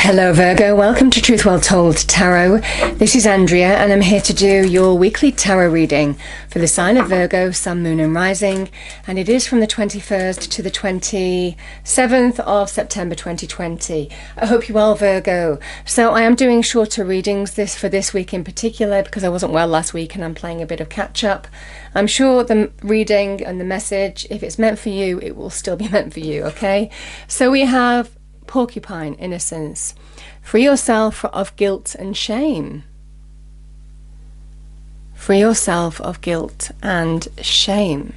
Hello Virgo, welcome to Truth Well Told Tarot. This is Andrea and I'm here to do your weekly tarot reading for the sign of Virgo, Sun, Moon and Rising, and it is from the 21st to the 27th of September 2020. I hope you're well, Virgo. So I am doing shorter readings for this week in particular because I wasn't well last week and I'm playing a bit of catch up. I'm sure the reading and the message, if it's meant for you, it will still be meant for you, okay? So we have Porcupine, Innocence. Free yourself of guilt and shame. Free yourself of guilt and shame.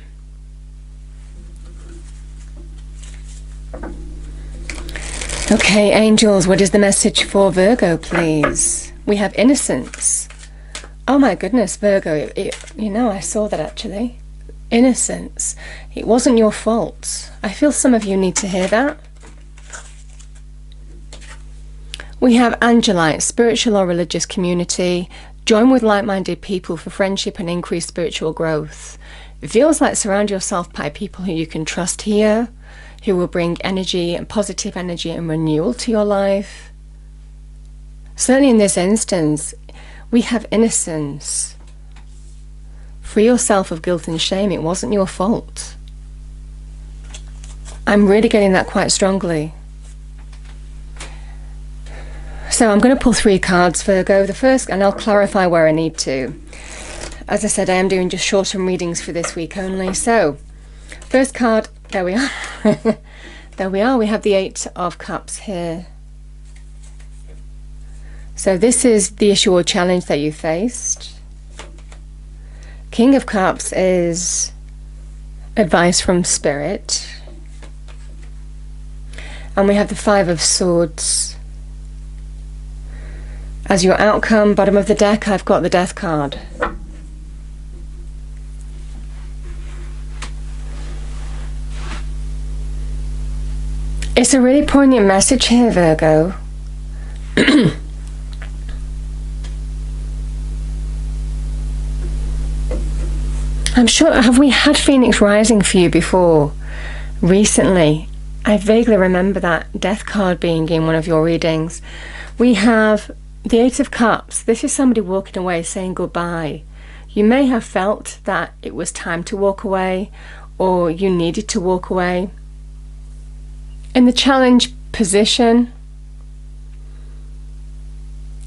Okay, angels, what is the message for Virgo, please? We have Innocence. Oh my goodness, Virgo, I saw that actually. Innocence. It wasn't your fault. I feel some of you need to hear that. We have Angelite, spiritual or religious community. Join with like-minded people for friendship and increased spiritual growth. It feels like surround yourself by people who you can trust here, who will bring energy and positive energy and renewal to your life. Certainly in this instance, we have innocence. Free yourself of guilt and shame. It wasn't your fault. I'm really getting that quite strongly. So I'm going to pull 3 cards, Virgo. The first, and I'll clarify where I need to. As I said, I am doing just shorter readings for this week only. So, first card, there we are. There we are. We have the 8 of Cups here. So this is the issue or challenge that you faced. King of Cups is advice from Spirit. And we have the 5 of Swords. As your outcome, bottom of the deck, I've got the Death card. It's a really poignant message here, Virgo. I'm sure, have we had Phoenix Rising for you before? Recently? I vaguely remember that Death card being in one of your readings. We have the 8 of Cups. This is somebody walking away, saying goodbye. You may have felt that it was time to walk away, or you needed to walk away. In the challenge position,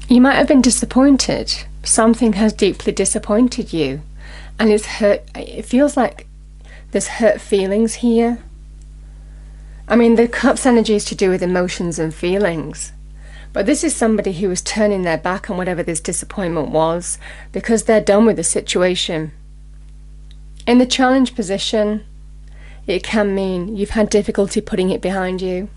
you might have been disappointed. Something has deeply disappointed you, and it's hurt. It feels like there's hurt feelings here. I mean, the Cups energy is to do with emotions and feelings. But this is somebody who is turning their back on whatever this disappointment was because they're done with the situation. In the challenge position, it can mean you've had difficulty putting it behind you.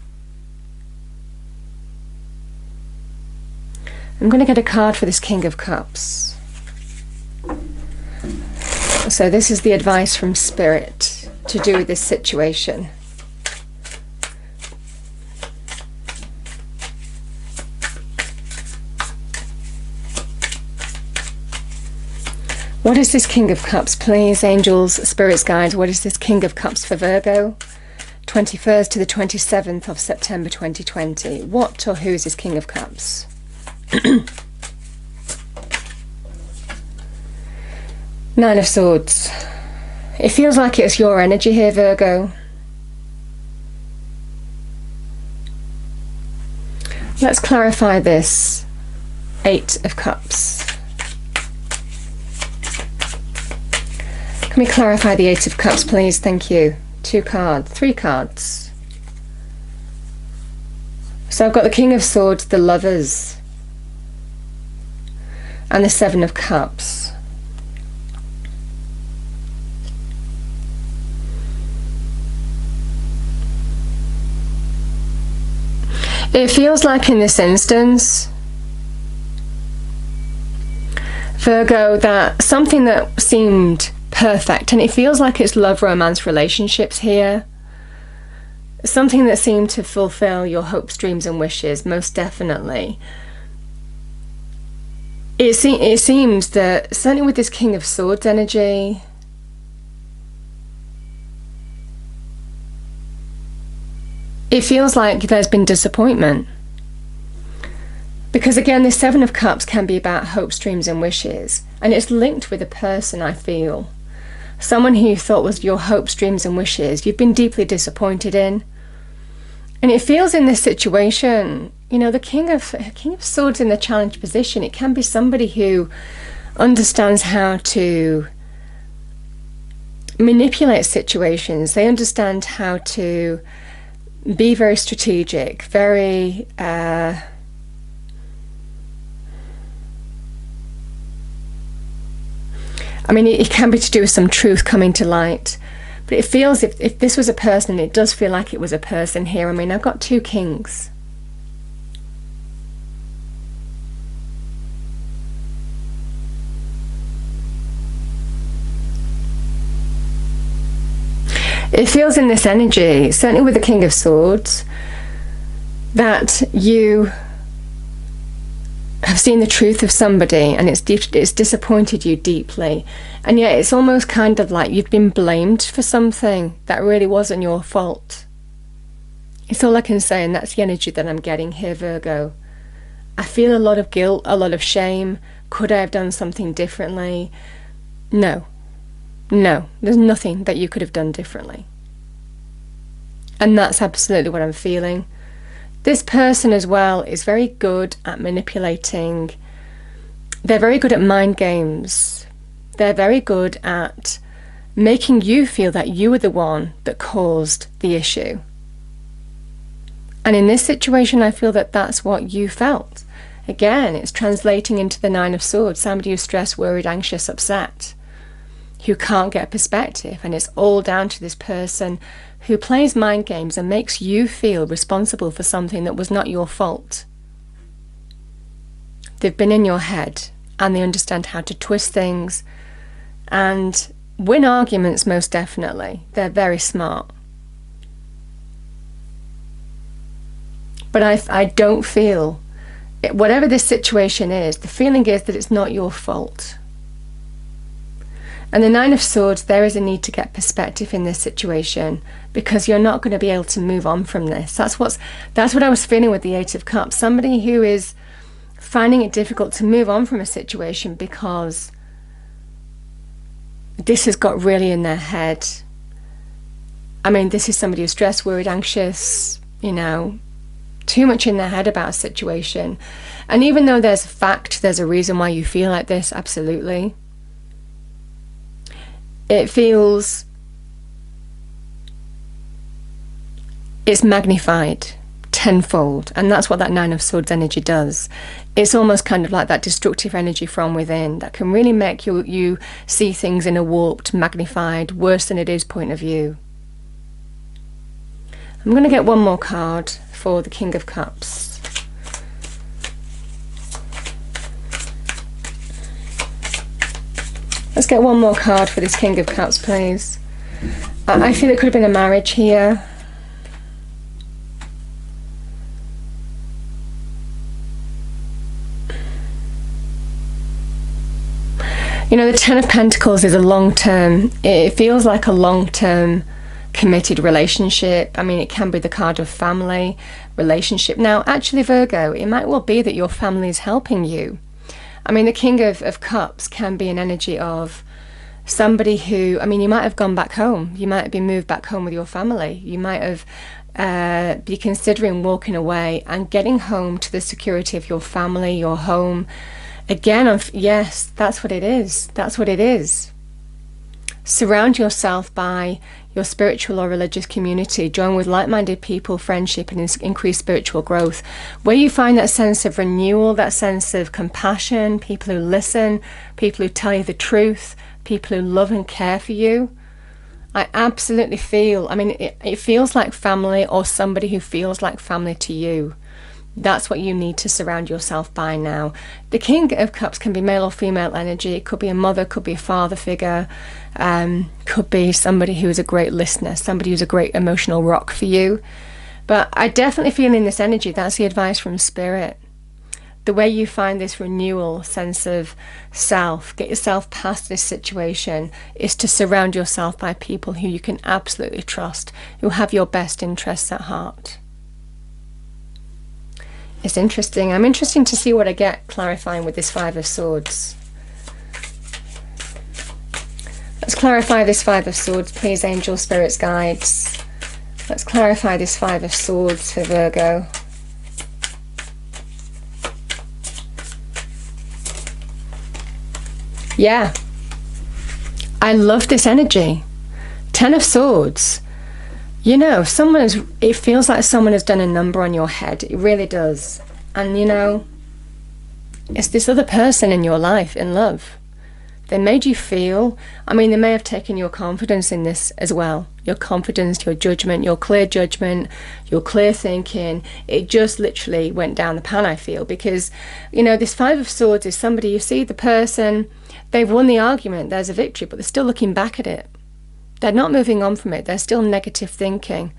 I'm going to get a card for this King of Cups. So this is the advice from Spirit to do with this situation. What is this King of Cups, please, angels, spirits, guides? What is this King of Cups for Virgo? 21st to the 27th of September 2020. What or who is this King of Cups? 9 of Swords. It feels like it's your energy here, Virgo. Let's clarify this. 8 of Cups. Can we clarify the 8 of Cups, please? Thank you. 2 cards, 3 cards. So I've got the King of Swords, the Lovers, and the 7 of Cups. It feels like in this instance, Virgo, that something that seemed perfect, and it feels like it's love, romance, relationships here. Something that seemed to fulfill your hopes, dreams and wishes, most definitely. It seems that, certainly with this King of Swords energy, it feels like there's been disappointment. Because again, the Seven of Cups can be about hopes, dreams and wishes. And it's linked with a person, I feel. Someone who you thought was your hopes, dreams and wishes, you've been deeply disappointed in. And it feels in this situation, you know, the King of Swords in the challenge position, it can be somebody who understands how to manipulate situations. They understand how to be very strategic, very I mean, it can be to do with some truth coming to light. But it feels, if this was a person, and it does feel like it was a person here. I mean, I've got two kings. It feels in this energy, certainly with the King of Swords, that you have seen the truth of somebody and it's disappointed you deeply, and yet it's almost kind of like you've been blamed for something that really wasn't your fault. It's all I can say, and that's the energy that I'm getting here, Virgo. I feel a lot of guilt, a lot of shame. Could I have done something differently? No, there's nothing that you could have done differently, and that's absolutely what I'm feeling. This person as well is very good at manipulating. They're very good at mind games. They're very good at making you feel that you were the one that caused the issue. And in this situation, I feel that that's what you felt. Again, it's translating into the Nine of Swords, somebody who's stressed, worried, anxious, upset, who can't get a perspective. And it's all down to this person who plays mind games and makes you feel responsible for something that was not your fault. They've been in your head and they understand how to twist things and win arguments, most definitely. They're very smart. But I don't feel, whatever this situation is, the feeling is that it's not your fault. And the Nine of Swords, there is a need to get perspective in this situation, because you're not going to be able to move on from this. That's what I was feeling with the Eight of Cups. Somebody who is finding it difficult to move on from a situation because this has got really in their head. I mean, this is somebody who's stressed, worried, anxious, you know, too much in their head about a situation. And even though there's a fact, there's a reason why you feel like this, absolutely. It feels it's magnified tenfold, and that's what that Nine of Swords energy does. It's almost kind of like that destructive energy from within that can really make you see things in a warped, magnified, worse than it is point of view. I'm going to get one more card for the King of Cups. Let's get one more card for this King of Cups, please. I feel it could have been a marriage here. You know, the Ten of Pentacles is a long-term, it feels like a long-term committed relationship. I mean, it can be the card of family, relationship. Now, actually, Virgo, it might well be that your family is helping you. I mean, the King of Cups can be an energy of somebody who, I mean, you might have gone back home. You might have been moved back home with your family. You might have be considering walking away and getting home to the security of your family, your home. Again, yes, that's what it is. That's what it is. Surround yourself by your spiritual or religious community. Join with like-minded people, friendship, and increase spiritual growth. Where you find that sense of renewal, that sense of compassion, people who listen, people who tell you the truth, people who love and care for you. I absolutely feel, I mean, it feels like family, or somebody who feels like family to you. That's what you need to surround yourself by now. The King of Cups can be male or female energy. It could be a mother, could be a father figure, could be somebody who is a great listener, somebody who's a great emotional rock for you. But I definitely feel in this energy, that's the advice from Spirit. The way you find this renewal, sense of self, get yourself past this situation, is to surround yourself by people who you can absolutely trust, who have your best interests at heart. It's interesting. I'm interested to see what I get clarifying with this Five of Swords. Let's clarify this Five of Swords, please, angel, spirits, guides. Let's clarify this Five of Swords for Virgo. Yeah. I love this energy. Ten of Swords. You know, it feels like someone has done a number on your head. It really does. And, you know, it's this other person in your life, in love. They made you feel, I mean, they may have taken your confidence in this as well. Your confidence, your judgment, your clear judgment, your clear thinking. It just literally went down the pan, I feel. Because, you know, this Five of Swords is somebody, you see the person, they've won the argument, there's a victory, but they're still looking back at it. They're not moving on from it. They're still negative thinking.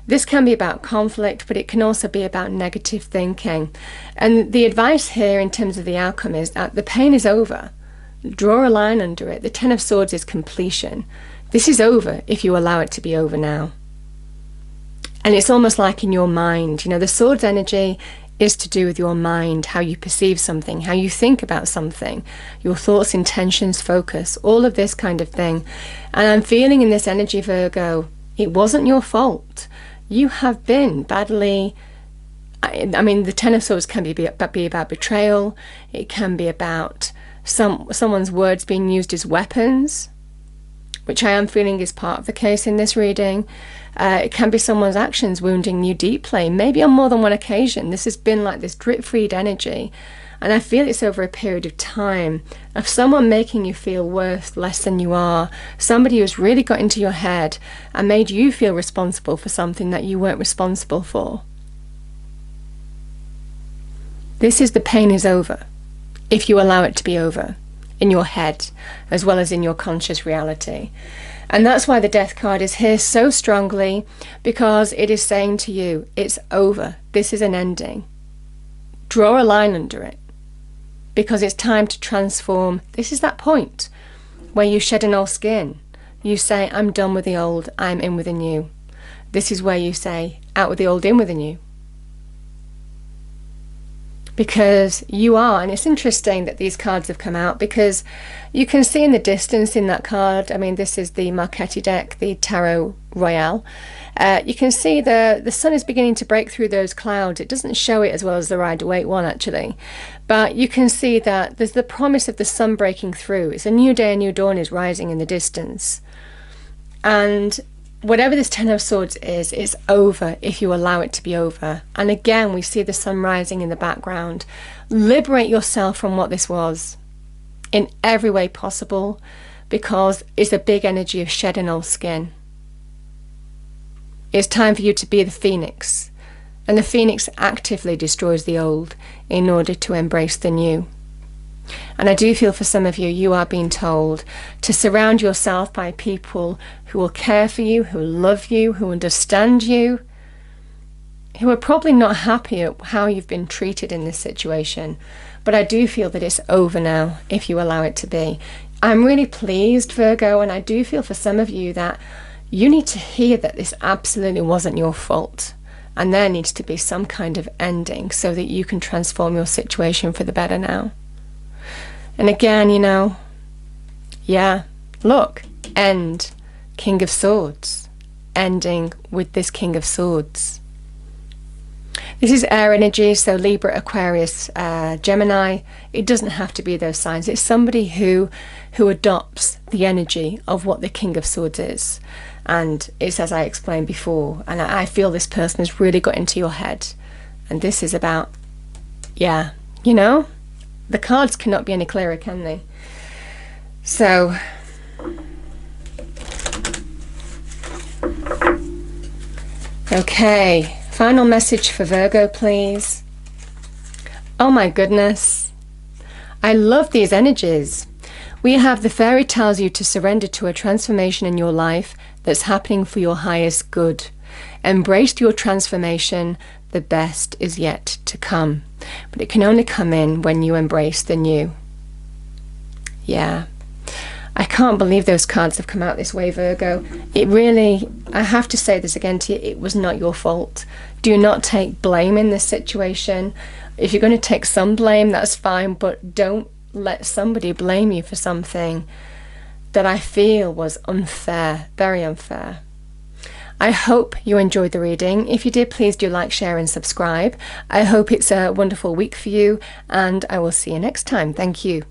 This can be about conflict, but it can also be about negative thinking. And the advice here in terms of the outcome is that the pain is over. Draw a line under it. The Ten of Swords is completion. This is over if you allow it to be over now. And it's almost like in your mind. You know, the Swords energy is to do with your mind, how you perceive something, how you think about something, your thoughts, intentions, focus, all of this kind of thing. And I'm feeling in this energy, Virgo, it wasn't your fault. You have been badly, I mean, the Ten of Swords can be about betrayal. It can be about someone's words being used as weapons, which I am feeling is part of the case in this reading. It can be someone's actions wounding you deeply, maybe on more than one occasion. This has been like this drip-feed energy, and I feel it's over a period of time of someone making you feel worth less than you are, somebody who's really got into your head and made you feel responsible for something that you weren't responsible for. This is the pain is over, if you allow it to be over, in your head, as well as in your conscious reality. And that's why the Death card is here so strongly, because it is saying to you, it's over. This is an ending. Draw a line under it, because it's time to transform. This is that point where you shed an old skin. You say, I'm done with the old, I'm in with the new. This is where you say, out with the old, in with the new. Because you are, and it's interesting that these cards have come out, because you can see in the distance in that card, I mean, this is the Marchetti deck, the Tarot Royale. You can see the sun is beginning to break through those clouds. It doesn't show it as well as the Rider-Waite one, actually. But you can see that there's the promise of the sun breaking through. It's a new day, a new dawn is rising in the distance. And whatever this Ten of Swords is, it's over if you allow it to be over. And again, we see the sun rising in the background. Liberate yourself from what this was in every way possible, because it's a big energy of shedding old skin. It's time for you to be the phoenix. And the phoenix actively destroys the old in order to embrace the new. And I do feel for some of you, you are being told to surround yourself by people who will care for you, who love you, who understand you, who are probably not happy at how you've been treated in this situation. But I do feel that it's over now if you allow it to be. I'm really pleased, Virgo, and I do feel for some of you that you need to hear that this absolutely wasn't your fault. And there needs to be some kind of ending so that you can transform your situation for the better now. And again, you know, yeah, look, end, King of Swords, ending with this King of Swords. This is air energy, so Libra, Aquarius, Gemini. It doesn't have to be those signs. It's somebody who adopts the energy of what the King of Swords is. And it's as I explained before, and I feel this person has really got into your head. And this is about, yeah, you know, the cards cannot be any clearer, can they? So, okay, final message for Virgo, please. Oh my goodness, I love these energies. We have the fairy tells you to surrender to a transformation in your life that's happening for your highest good. Embrace your transformation. The best is yet to come. But it can only come in when you embrace the new. Yeah. I can't believe those cards have come out this way, Virgo. It really, I have to say this again to you, it was not your fault. Do not take blame in this situation. If you're going to take some blame, that's fine, but don't let somebody blame you for something that I feel was unfair, very unfair. I hope you enjoyed the reading. If you did, please do like, share and subscribe. I hope it's a wonderful week for you, and I will see you next time. Thank you.